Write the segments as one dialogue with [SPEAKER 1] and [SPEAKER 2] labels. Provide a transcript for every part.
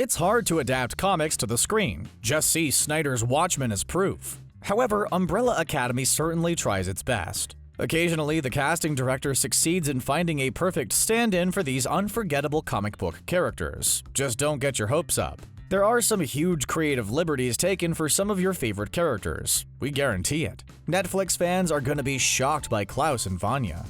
[SPEAKER 1] It's hard to adapt comics to the screen. Just see Snyder's Watchmen as proof. However, Umbrella Academy certainly tries its best. Occasionally, the casting director succeeds in finding a perfect stand-in for these unforgettable comic book characters. Just don't get your hopes up. There are some huge creative liberties taken for some of your favorite characters. We guarantee it. Netflix fans are gonna be shocked by Klaus and Vanya.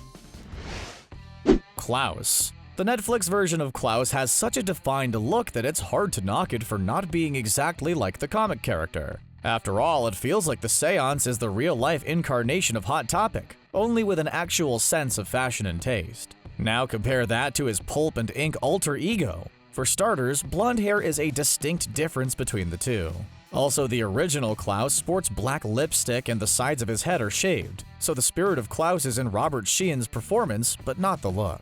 [SPEAKER 1] Klaus. The Netflix version of Klaus has such a defined look that it's hard to knock it for not being exactly like the comic character. After all, it feels like the seance is the real-life incarnation of Hot Topic, only with an actual sense of fashion and taste. Now compare that to his pulp and ink alter ego. For starters, blonde hair is a distinct difference between the two. Also, the original Klaus sports black lipstick and the sides of his head are shaved, so the spirit of Klaus is in Robert Sheehan's performance, but not the look.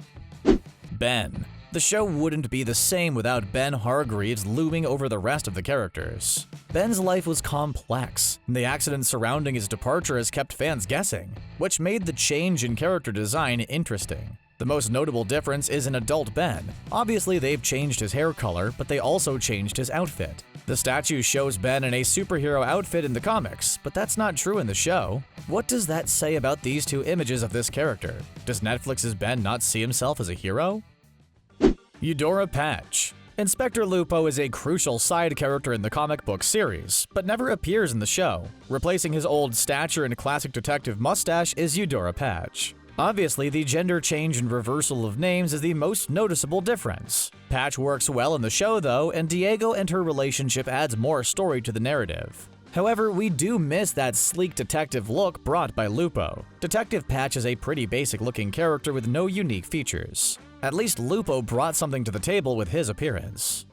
[SPEAKER 1] Ben. The show wouldn't be the same without Ben Hargreeves looming over the rest of the characters. Ben's life was complex, and the accident surrounding his departure has kept fans guessing, which made the change in character design interesting. The most notable difference is in adult Ben. Obviously, they've changed his hair color, but they also changed his outfit. The statue shows Ben in a superhero outfit in the comics, but that's not true in the show. What does that say about these two images of this character? Does Netflix's Ben not see himself as a hero? Eudora Patch. Inspector Lupo is a crucial side character in the comic book series, but never appears in the show. Replacing his old stature and classic detective mustache is Eudora Patch. Obviously, the gender change and reversal of names is the most noticeable difference. Patch works well in the show though, and Diego and her relationship adds more story to the narrative. However, we do miss that sleek detective look brought by Lupo. Detective Patch is a pretty basic-looking character with no unique features. At least Lupo brought something to the table with his appearance.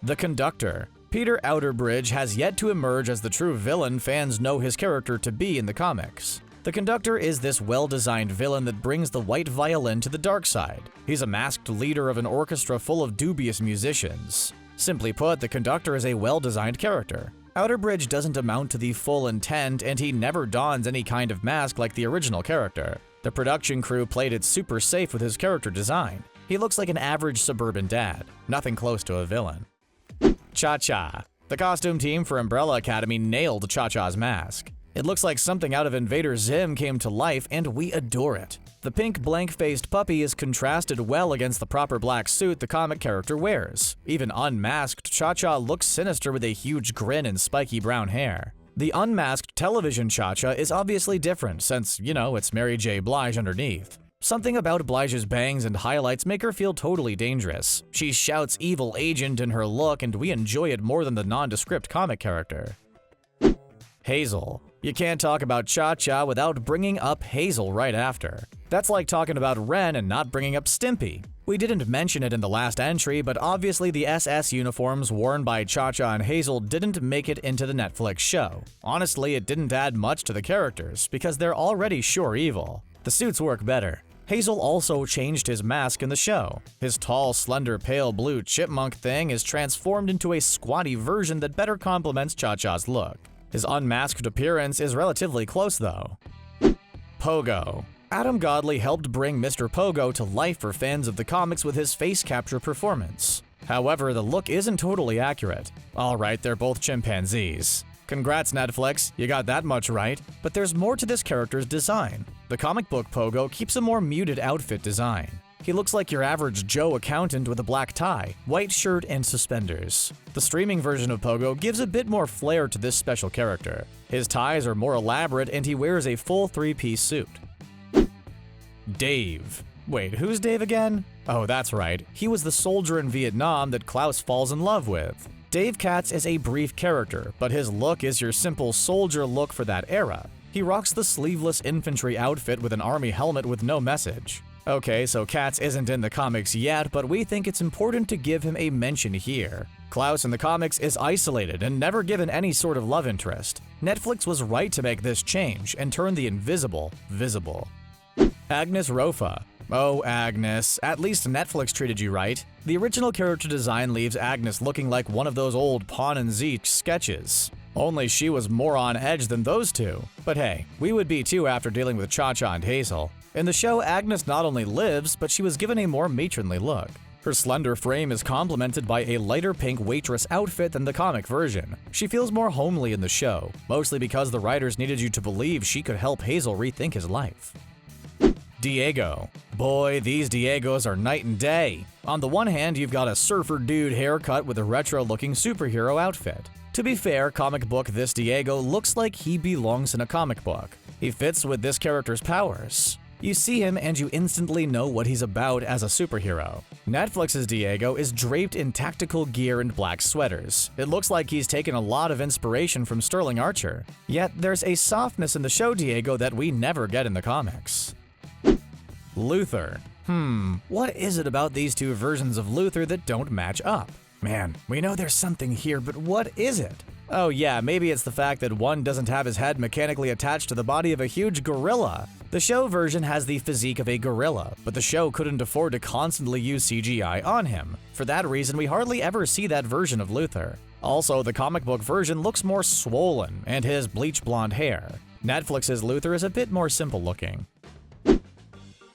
[SPEAKER 1] The Conductor. Peter Outerbridge has yet to emerge as the true villain fans know his character to be in the comics. The Conductor is this well-designed villain that brings the white violin to the dark side. He's a masked leader of an orchestra full of dubious musicians. Simply put, the Conductor is a well-designed character. Outerbridge doesn't amount to the full intent, and he never dons any kind of mask like the original character. The production crew played it super safe with his character design. He looks like an average suburban dad, nothing close to a villain. Cha-Cha. The costume team for Umbrella Academy nailed Cha-Cha's mask. It looks like something out of Invader Zim came to life, and we adore it. The pink blank-faced puppy is contrasted well against the proper black suit the comic character wears. Even unmasked, Cha-Cha looks sinister with a huge grin and spiky brown hair. The unmasked television Cha-Cha is obviously different since, it's Mary J. Blige underneath. Something about Blige's bangs and highlights make her feel totally dangerous. She shouts evil agent in her look, and we enjoy it more than the nondescript comic character. Hazel. You can't talk about Cha-Cha without bringing up Hazel right after. That's like talking about Ren and not bringing up Stimpy. We didn't mention it in the last entry, but obviously the SS uniforms worn by Cha-Cha and Hazel didn't make it into the Netflix show. Honestly, it didn't add much to the characters, because they're already sure evil. The suits work better. Hazel also changed his mask in the show. His tall, slender, pale blue chipmunk thing is transformed into a squatty version that better complements Cha-Cha's look. His unmasked appearance is relatively close though. Pogo. Adam Godley helped bring Mr. Pogo to life for fans of the comics with his face capture performance. However, the look isn't totally accurate. Alright, they're both chimpanzees. Congrats Netflix, you got that much right, but there's more to this character's design. The comic book Pogo keeps a more muted outfit design. He looks like your average Joe accountant with a black tie, white shirt, and suspenders. The streaming version of Pogo gives a bit more flair to this special character. His ties are more elaborate and he wears a full three-piece suit. Dave. Wait, who's Dave again? Oh, that's right. He was the soldier in Vietnam that Klaus falls in love with. Dave Katz is a brief character, but his look is your simple soldier look for that era. He rocks the sleeveless infantry outfit with an army helmet with no message. Okay, so Katz isn't in the comics yet, but we think it's important to give him a mention here. Klaus in the comics is isolated and never given any sort of love interest. Netflix was right to make this change and turn the invisible visible. Agnes Rofa. Oh, Agnes, at least Netflix treated you right. The original character design leaves Agnes looking like one of those old Pawn and Zeke sketches. Only she was more on edge than those two. But hey, we would be too after dealing with Cha-Cha and Hazel. In the show, Agnes not only lives, but she was given a more matronly look. Her slender frame is complemented by a lighter pink waitress outfit than the comic version. She feels more homely in the show, mostly because the writers needed you to believe she could help Hazel rethink his life. Diego. Boy, these Diegos are night and day. On the one hand, you've got a surfer dude haircut with a retro-looking superhero outfit. To be fair, comic book this Diego looks like he belongs in a comic book. He fits with this character's powers. You see him and you instantly know what he's about as a superhero. Netflix's Diego is draped in tactical gear and black sweaters. It looks like he's taken a lot of inspiration from Sterling Archer. Yet there's a softness in the show Diego that we never get in the comics. Luther. What is it about these two versions of Luther that don't match up? Man, we know there's something here, but what is it? Oh yeah, maybe it's the fact that one doesn't have his head mechanically attached to the body of a huge gorilla. The show version has the physique of a gorilla, but the show couldn't afford to constantly use CGI on him. For that reason, we hardly ever see that version of Luther. Also, the comic book version looks more swollen, and his bleach blonde hair. Netflix's Luther is a bit more simple looking.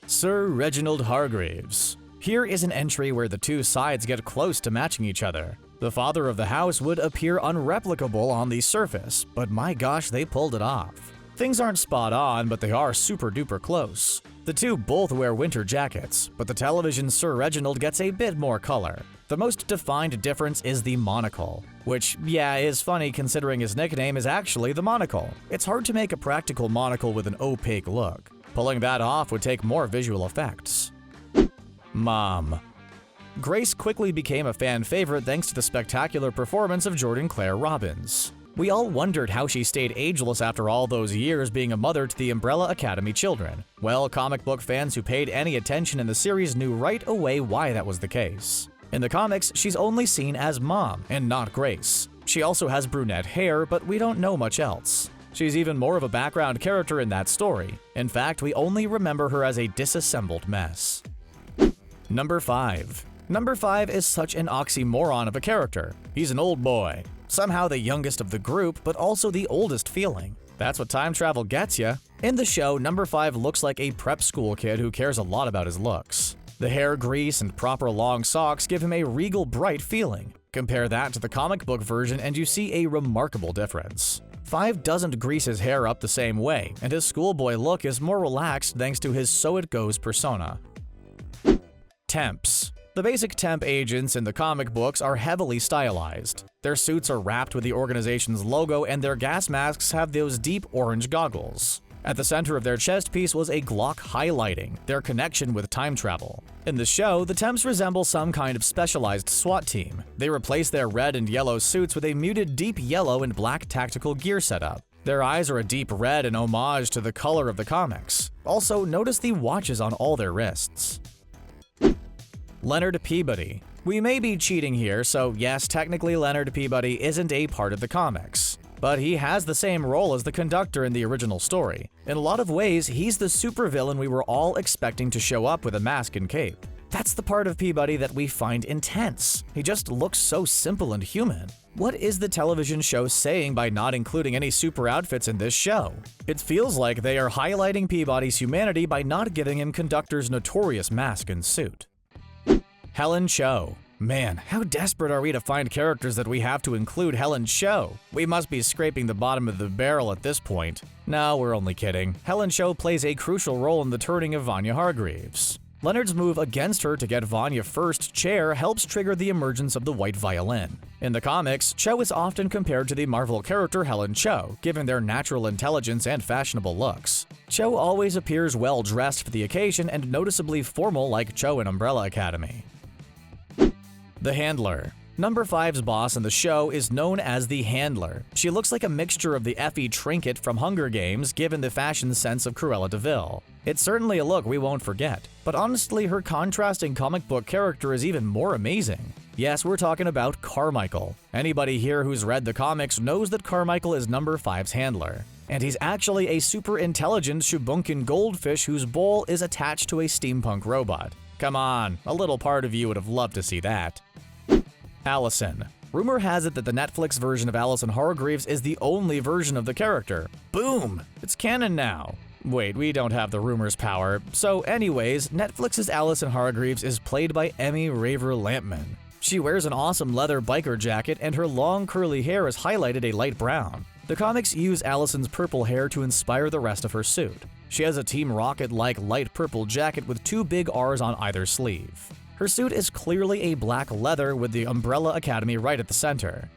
[SPEAKER 1] Sir Reginald Hargreeves. Here is an entry where the two sides get close to matching each other. The father of the house would appear unreplicable on the surface, but my gosh, they pulled it off. Things aren't spot on, but they are super duper close. The two both wear winter jackets, but the television Sir Reginald gets a bit more color. The most defined difference is the monocle, which, yeah, is funny considering his nickname is actually the Monocle. It's hard to make a practical monocle with an opaque look. Pulling that off would take more visual effects. Mom. Grace quickly became a fan favorite thanks to the spectacular performance of Jordan Claire Robbins. We all wondered how she stayed ageless after all those years being a mother to the Umbrella Academy children. Well, comic book fans who paid any attention in the series knew right away why that was the case. In the comics, she's only seen as Mom and not Grace. She also has brunette hair, but we don't know much else. She's even more of a background character in that story. In fact, we only remember her as a disassembled mess. Number 5. Number 5 is such an oxymoron of a character. He's an old boy. Somehow the youngest of the group, but also the oldest feeling. That's what time travel gets ya. In the show, Number 5 looks like a prep school kid who cares a lot about his looks. The hair grease and proper long socks give him a regal, bright feeling. Compare that to the comic book version and you see a remarkable difference. 5 doesn't grease his hair up the same way, and his schoolboy look is more relaxed thanks to his so-it-goes persona. Temps. The basic temp agents in the comic books are heavily stylized. Their suits are wrapped with the organization's logo and their gas masks have those deep orange goggles. At the center of their chest piece was a Glock highlighting their connection with time travel. In the show, the temps resemble some kind of specialized SWAT team. They replace their red and yellow suits with a muted deep yellow and black tactical gear setup. Their eyes are a deep red in homage to the color of the comics. Also, notice the watches on all their wrists. Leonard Peabody. We may be cheating here, so yes, technically Leonard Peabody isn't a part of the comics. But he has the same role as the Conductor in the original story. In a lot of ways, he's the supervillain we were all expecting to show up with a mask and cape. That's the part of Peabody that we find intense. He just looks so simple and human. What is the television show saying by not including any super outfits in this show? It feels like they are highlighting Peabody's humanity by not giving him Conductor's notorious mask and suit. Helen Cho. Man, how desperate are we to find characters that we have to include Helen Cho? We must be scraping the bottom of the barrel at this point. No, we're only kidding. Helen Cho plays a crucial role in the turning of Vanya Hargreeves. Leonard's move against her to get Vanya first chair helps trigger the emergence of the white violin. In the comics, Cho is often compared to the Marvel character Helen Cho, given their natural intelligence and fashionable looks. Cho always appears well dressed for the occasion and noticeably formal like Cho in Umbrella Academy. The Handler. Number 5's boss in the show is known as the Handler. She looks like a mixture of the Effie Trinket from Hunger Games given the fashion sense of Cruella de Vil. It's certainly a look we won't forget, but honestly her contrasting comic book character is even more amazing. Yes, we're talking about Carmichael. Anybody here who's read the comics knows that Carmichael is Number 5's handler. And he's actually a super intelligent Shubunkin goldfish whose bowl is attached to a steampunk robot. Come on, a little part of you would have loved to see that. Allison. Rumor has it that the Netflix version of Allison Hargreeves is the only version of the character. Boom! It's canon now. Wait, we don't have the rumors power. So anyways, Netflix's Allison Hargreeves is played by Emmy Raver Lampman. She wears an awesome leather biker jacket and her long curly hair is highlighted a light brown. The comics use Allison's purple hair to inspire the rest of her suit. She has a Team Rocket-like light purple jacket with 2 big R's on either sleeve. Her suit is clearly a black leather with the Umbrella Academy right at the center.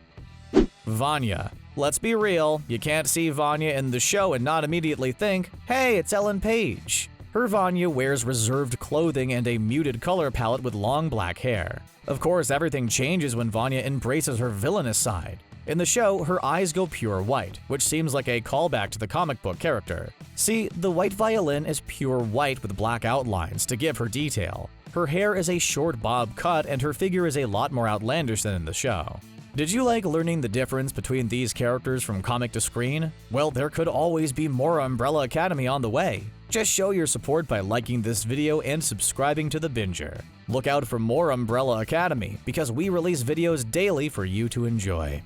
[SPEAKER 1] Vanya. Let's be real, you can't see Vanya in the show and not immediately think, hey, it's Ellen Page. Her Vanya wears reserved clothing and a muted color palette with long black hair. Of course, everything changes when Vanya embraces her villainous side. In the show, her eyes go pure white, which seems like a callback to the comic book character. See, the white violin is pure white with black outlines to give her detail. Her hair is a short bob cut and her figure is a lot more outlandish than in the show. Did you like learning the difference between these characters from comic to screen? Well, there could always be more Umbrella Academy on the way. Just show your support by liking this video and subscribing to The Binger. Look out for more Umbrella Academy because we release videos daily for you to enjoy.